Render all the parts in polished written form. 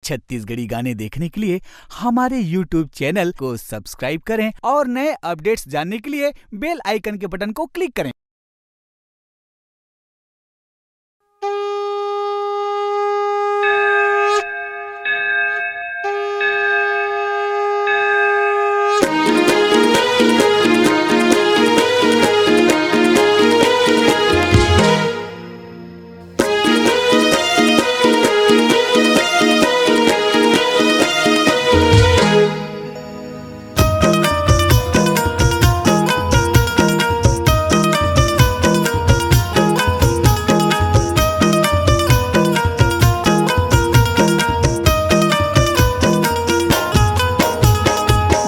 छत्तीसगढ़ी गाने देखने के लिए हमारे YouTube चैनल को सब्सक्राइब करें और नए अपडेट्स जानने के लिए बेल आइकन के बटन को क्लिक करें।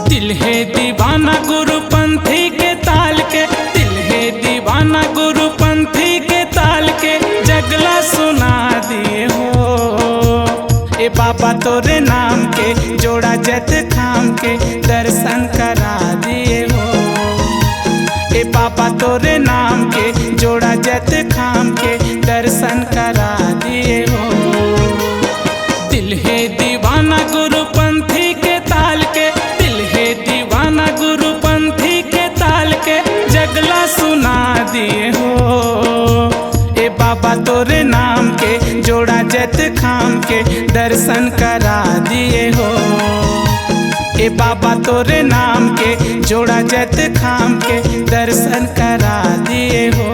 दिल है दीवाना गुरुपंथी के ताल के, दिल है दीवाना गुरुपंथी के ताल के, जगला सुना दिए हो ए बाबा तोरे नाम के, जोड़ा जत थाम के दर्शन करा दिए हो ए बाबा तोरे नाम के, जोड़ा जत थाम के दर्शन करा दिए हो। दिल है दीवाना गुरुपंथी के ताल के, दिल है दीवाना गुरुपंथी के ताल के, जगला सुना दिए हो ए बाबा तोरे नाम के, जोड़ा जत खाम के दर्शन करा दिए हो ए बाबा तोरे नाम के, जोड़ा जत खाम के दर्शन करा दिए हो।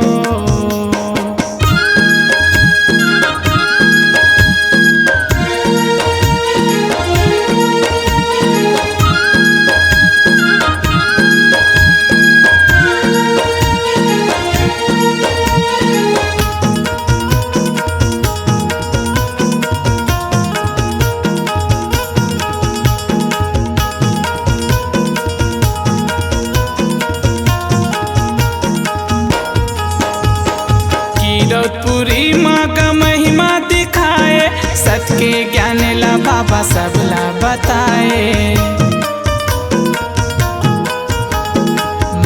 कीरतपुरी माँ का महिमा दिखाए, सत के ज्ञान ला बाबा सबला बताए।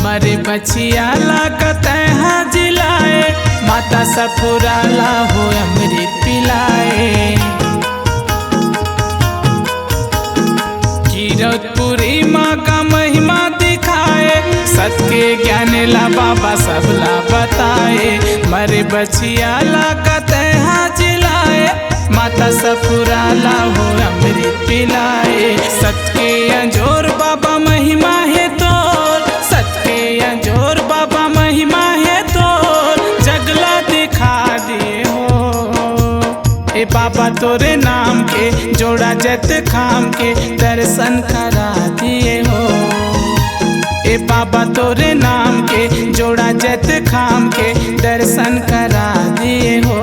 मरे बचिया ला कतहा जिलाए, माता सफुरा ला हो अमृत पिलाए। कीरतपुरी माँ का महिमा दिखाए, सत के ज्ञान ला बाबा सबला बताए। मरे बचिया ला कतहा जिलाए, माता सफुरा ला हो अमृत पिलाए। सत के अंजोर बाबा महिमा है तोर, सत के अंजोर बाबा महिमा है तोर, जगला दिखा दिए हो ए बाबा तोरे नाम के, जोड़ा जत खाम के दर्शन करा दिए हो ए बाबा तोरे नाम के, जोड़ा जत खाम के दर्शन करा दिए हो।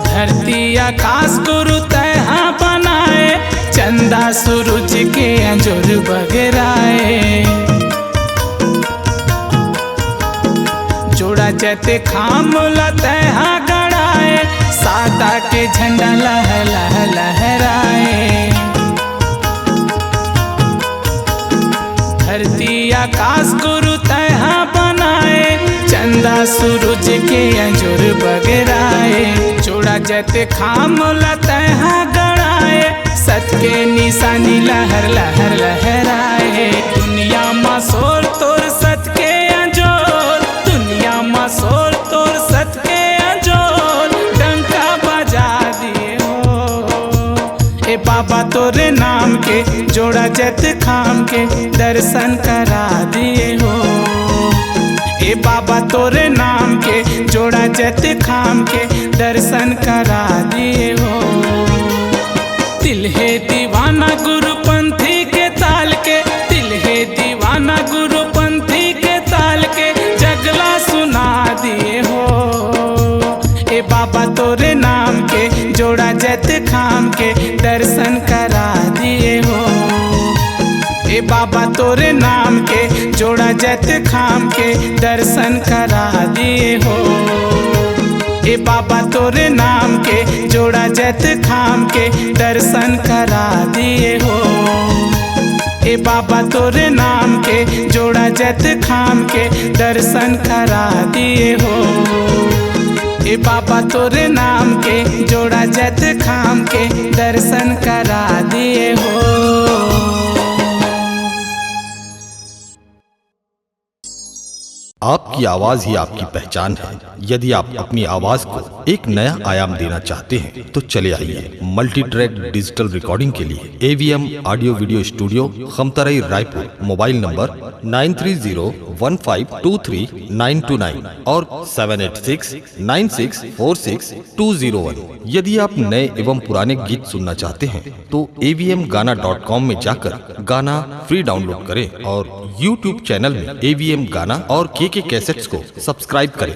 धरती आकाश गुरु तहा बनाए, चंदा सूरज के अंजोर बगराए। जोड़ा जते खाम तहा गड़ाए, सादा के झंडा लह लह लहराए। धरती आकाश गुरु तहा बनाए, चंदा सूरज के अंजोर बगराए। जोड़ा जत खाम तहा गड़ाए, सत के निशानी लहर लहर लहराए। दुनिया में शोर तोर सत के अंजोर, दुनिया में शोर तोर सत के अंजोर, डंका बजा दिए हो ए बाबा तोरे नाम के, जोड़ा जत खाम के दर्शन करा दिए हो ए बाबा तोरे नाम के, जोड़ा जत खाम के दर्शन करा दिए हो। दिल है दीवाना गुरुपंथी के ताल के, दिल है दीवाना गुरुपंथी के ताल के, जगला सुना दिए हो ए बाबा तोरे नाम के, जोड़ा जत खाम के दर्शन तोरे नाम के जोड़ा जत खाम के दर्शन करा दिए हो। ए बाबा तोरे नाम के जोड़ा जत खाम के दर्शन करा दिए हो। ए बाबा तोरे नाम के जोड़ा जत खाम के दर्शन करा दिए हो। ए बाबा तोरे नाम के जोड़ा जत खाम के दर्शन करा दिए हो। आपकी आवाज ही आपकी पहचान है। यदि आप अपनी आवाज को एक नया आयाम देना चाहते हैं तो चले आइए मल्टी ट्रैक डिजिटल रिकॉर्डिंग के लिए AVM audio video studio Khamtarai Raipur. Mobile number 9301523929 और 7869646201। यदि आप नए एवं पुराने गीत सुनना चाहते हैं तो avmgana.com में जाकर गाना फ्री डाउनलोड करें और YouTube चैनल में AVM गाना और KK कैसेट्स को सब्सक्राइब करें।